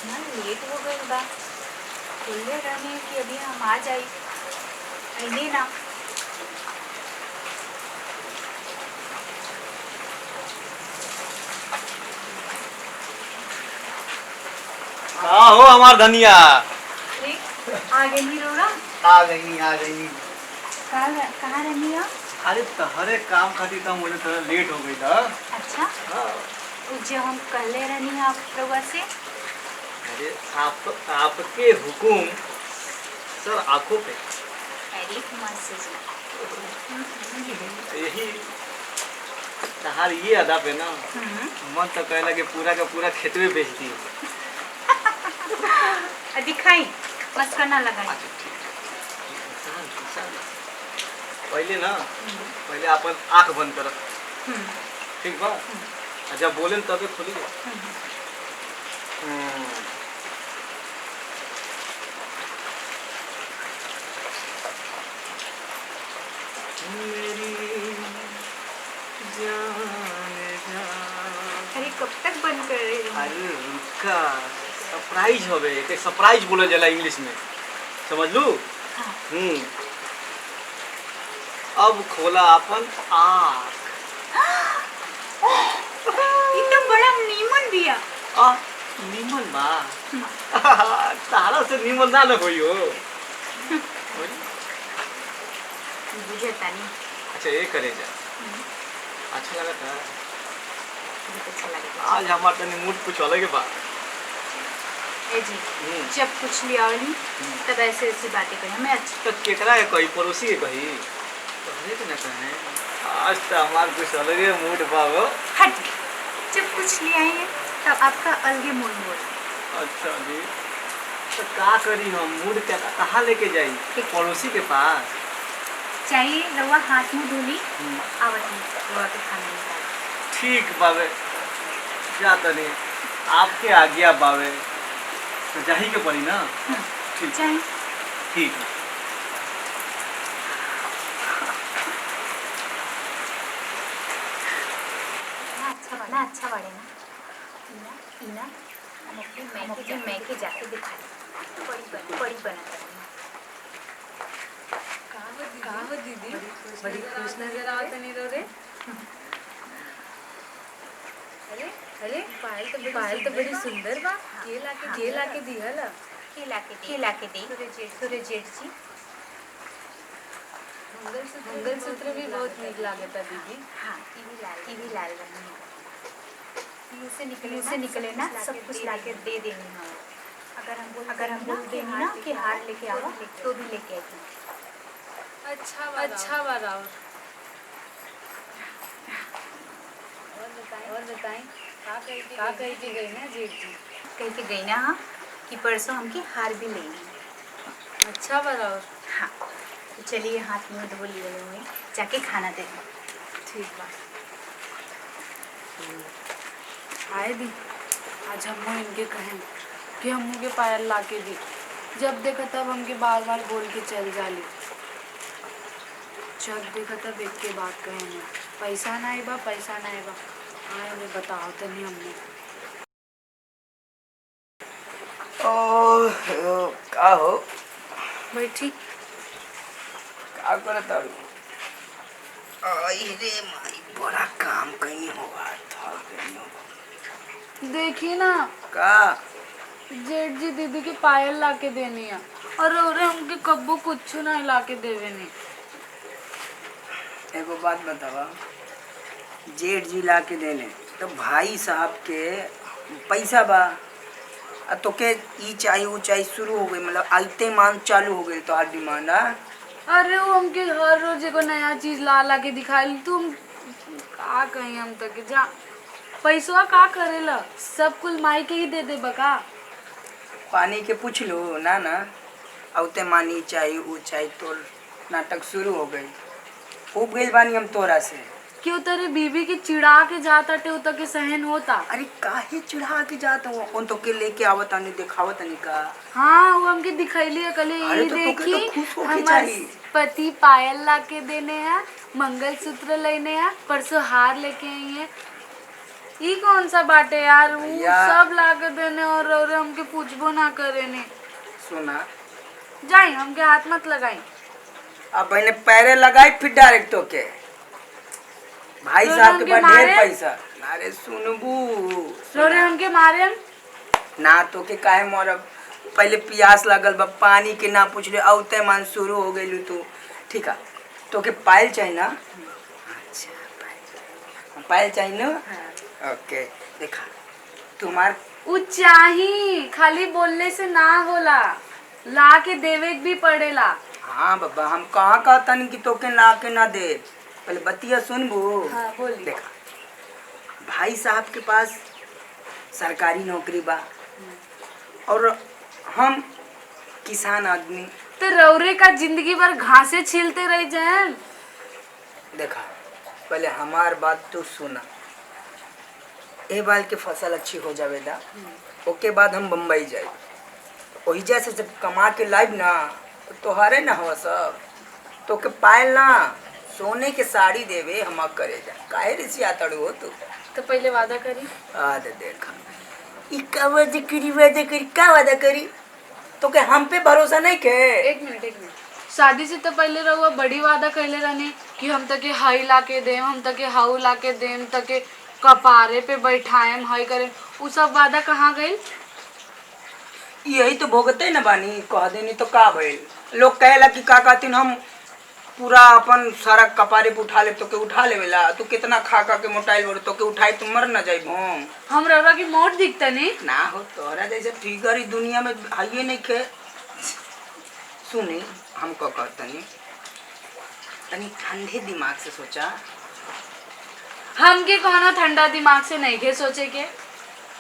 इतना लेट हो गई बा। बोले रहने कि अभी हम आ जाए, अइले ना। हाँ हो हमार धनिया। अरे आ गई रोरा। आ गई। कहाँ रहनी हो? अरे तहरे काम खातिर तो मुझे थोड़ा लेट हो गई था। अच्छा, हाँ। जो हम कहले रहनी आप रउआ से। अरे आपके हुकुम सर आंखों पे। अरे मस्त यही तहार ये अदा पे ना मन तो कहला कि पूरा का पूरा खेतवे बेच दी। दिखाई बस करना लगाई। पहले ना पहले अपन आंख बंद कर। ठीक बा? जब बोले तबे खुली। मेरी अरे कब तक बंद कर रहे हो? अरे रुका, सरप्राइज होवे। एक सरप्राइज बोला जाला इंग्लिश में, समझ लू? हाँ। अब खोला अपन आँख। एकदम बड़ा नीमन दिया। नीमन बा। तारा से नीमन ना न होई हो। बुझे तानी। अच्छा ये करे जा। अच्छा लगा था। बहुत अच्छा लगा। आज हमारा तनी मूड कुछ अलग है बा। ए जी, जब कुछ लिया वाली तब ऐसे ऐसी बातें करें हमें अच्छा। तो केकरा है कोई पड़ोसी है कहीं तो हमें तो ना कहें। आज तो हमार कुछ अलग है मूड बा वो। हट, जब कुछ ले आए हैं तब आपका अलग मूड बोला। अच्छा जी, तो क्या करी हम मूड क्या कहाँ लेके जाई? पड़ोसी के पास चाहिए रवा हाथ मुँह धोली। आवत नहीं रवा के खाना निकाल। ठीक बावे, जा तनी आपके आज्ञा बावे तो जाही के पड़ी ना। ठीक चाहिए। ठीक है। अच्छा बड़े ना इना हम अपनी मैके जाके दिखाए बड़ी बना कहाँ हो दीदी? बड़ी खुश नजर आवत नहीं रो रे। अरे पायल तो बड़ी सुंदर बा। के लाके दिहल? के लाके दे सूर्य जेठ जी। मंगलसूत्र भी बहुत नीक लागता दीदी। हाँ, ये भी लाल रंग में। से निकले ना सब कुछ लाके दे देंगे हम। अगर हम बोल देंगे ना कि हार लेके आओ तो भी लेके आएगी। अच्छा बाराव। और बताएं का कही के गई ना जेठ जी? कह के गई ना कि परसों हमके हार भी लेंगे। अच्छा बाराव। हाँ, तो चलिए हाथ मुँह धो लिए हुए जाके खाना दे दो। ठीक बा। आए दी आज हम इनके कहें कि हम के पायल ला के दी। जब देखा तब हमके बार बार बोल के चल जाली। जब देखा तब एक के बात कहें पैसा ना बा। आए हमें बताओ तो नहीं हमने। ओ का हो बैठी का करत तारू? आई रे माई बड़ा काम कहीं होगा थक गई हो। देखी ना का जेठ जी दीदी के पायल ला के देनी है और हमके कब्बो कुछ ना ला के देवे नहीं। एगो बात बतावा, जेठ जी ला के देने तो भाई साहब के पैसा बा आ तोके ई चाहिए वो चाहिए शुरू हो गई, मतलब आइते मान चालू हो गई तो हर डिमांड। अरे वो हमके हर रोज एगो नया चीज ला के दिखाई। तुम का कहीं हम तक जा पैसवा का करेला? सब कुल माई के ही दे दे बका। पानी के पूछ लो ना औते मानी चाहिए वो चाहिए तो नाटक शुरू हो गई। खूब गई बानी हम तोरा से। क्यों तेरे बीबी के चिढ़ा के जाता टे उतर के सहन होता? अरे काहे चिढ़ा के जाता हूँ अपन तो के लेके आवत आने दिखावत आने का। हाँ वो हमके दिखैली है कल। अरे ये तो तोके तो देखी खुश होके हमार चाहिए। पति पायल ला के देने हैं, मंगलसूत्र लेने हैं, परसों हार लेके आई है। ई कौन सा बाटे यार, वो भैया। सब ला के देने और हमके पूछबो ना करे ने। सुना, जाई हमके हाथ मत लगाई। अब मैंने पैरे लगाई फिर डायरेक्ट होके भाई तो साहब के हमके पास ढेर मारे? पैसा। अरे सुनबू रोरे हमके मारे ना तो के काहे मरब, पहले प्यास लगल बा, पानी के ना पूछ ले, औते मन शुरू हो गइलू तू। ठीक है, तो के पायल चाहिए ना? अच्छा पायल चाहिए ना? ओके देखा तुम्हार उ चाही, खाली बोलने से ना होला, ला के देवे भी पड़ेला। हाँ बाबा, हम कहाँ कहतन कि तोके ला के ना दे, पहले बतिया सुनबू। हाँ बोली। देखा भाई साहब के पास सरकारी नौकरी बा और हम किसान आदमी। तो रौरे का जिंदगी भर घासे छीलते रह जाए। देखा पहले हमार बात तो सुना, ए बाल के फसल अच्छी हो जावेला, ओके बाद हम बम्बई जाए, वही जैसे जब कमा के लाइब ना तो तोहरे ना हो सब, तो के पायल ना सोने के साड़ी देवे हम करे जा, काहे रिसिया तड़ू हो तू। तो पहले वादा करी। आ दे देखा ई का वादा करी का वादा करी, तो के हम पे भरोसा नहीं के। एक मिनट, शादी से तो पहले रहुआ बड़ी वादा कहले रहने कि हम तके हाई ला के देम, हम तके हाउ ला के देम, तके कपारे पे बैठाएम, हाई करेम, उ सब वादा कहाँ गइल? यही तो भोगते न बानी, कह देनी तो का भइल। लोग कहेला कि का कहतीन हम पूरा अपन सारा कपारे पे उठा ले, तो के उठा लेवेला, तू कितना खा के मोटाइल बोल, तो के उठाई तुम मर न जाई भोम। हम रौरा की मोट दिखता नहीं। ना हो तोहरा जैसे फिगर इस दुनिया में हाइए नहीं खे। सुनी हम को कहतनी, तनी ठंडे दिमाग से सोचा। हमके कोनो ठंडा दिमाग से नहीं के सोचे के,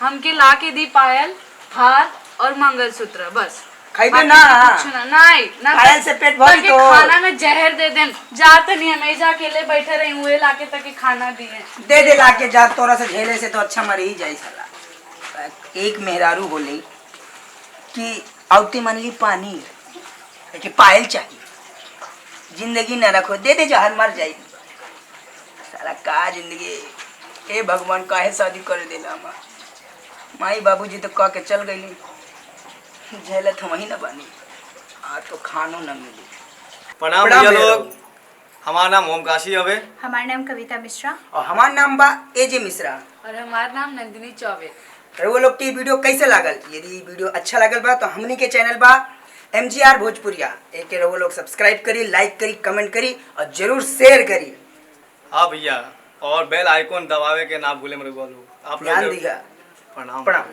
हमके ला के दी पायल, हार और मंगलसूत्र बस। खाइबे बाकी ना? कुछ ना, नहीं ना पायल से पेट भरी तके तो। खाना में जहर दे देम, जात नहीं हमेशा अकेले बैठे रही हुए लाके तके खाना दिए। दे लाके जा, तोरा से झेले से तो अच्छा मर ही जाई साला। एक मेहरारू बोली कि औते मन ली पानी कि पायल चाहिए, जिंदगी न रखो, दे जहर मर जाई। साला का जिंदगी, ए भगवान काहे शादी कर देला हमार। माई बाबूजी तो कह के चल गई, झेलत हम ही न बानी, आ तो खानो न मिली। प्रणाम प्रणाम भैया भैया लोग, हमारा नाम ओम काशी हवे। हमारा नाम कविता मिश्रा। और हमार नाम बा एजे मिश्रा। और हमार नाम नंदिनी चौबे। वो लोग की वीडियो कैसे लागल? यदि वीडियो अच्छा लागल बा तो हमनी के चैनल बा MGR भोजपुरिया, एक वो लोग सब्सक्राइब करी, लाइक करी, कमेंट करी और जरूर शेयर करी। हाँ भैया, और बेल आइकॉन दबावे के ना भूले मेरे बोलू। आप लोग ध्यान दिया। प्रणाम। प्रणाम।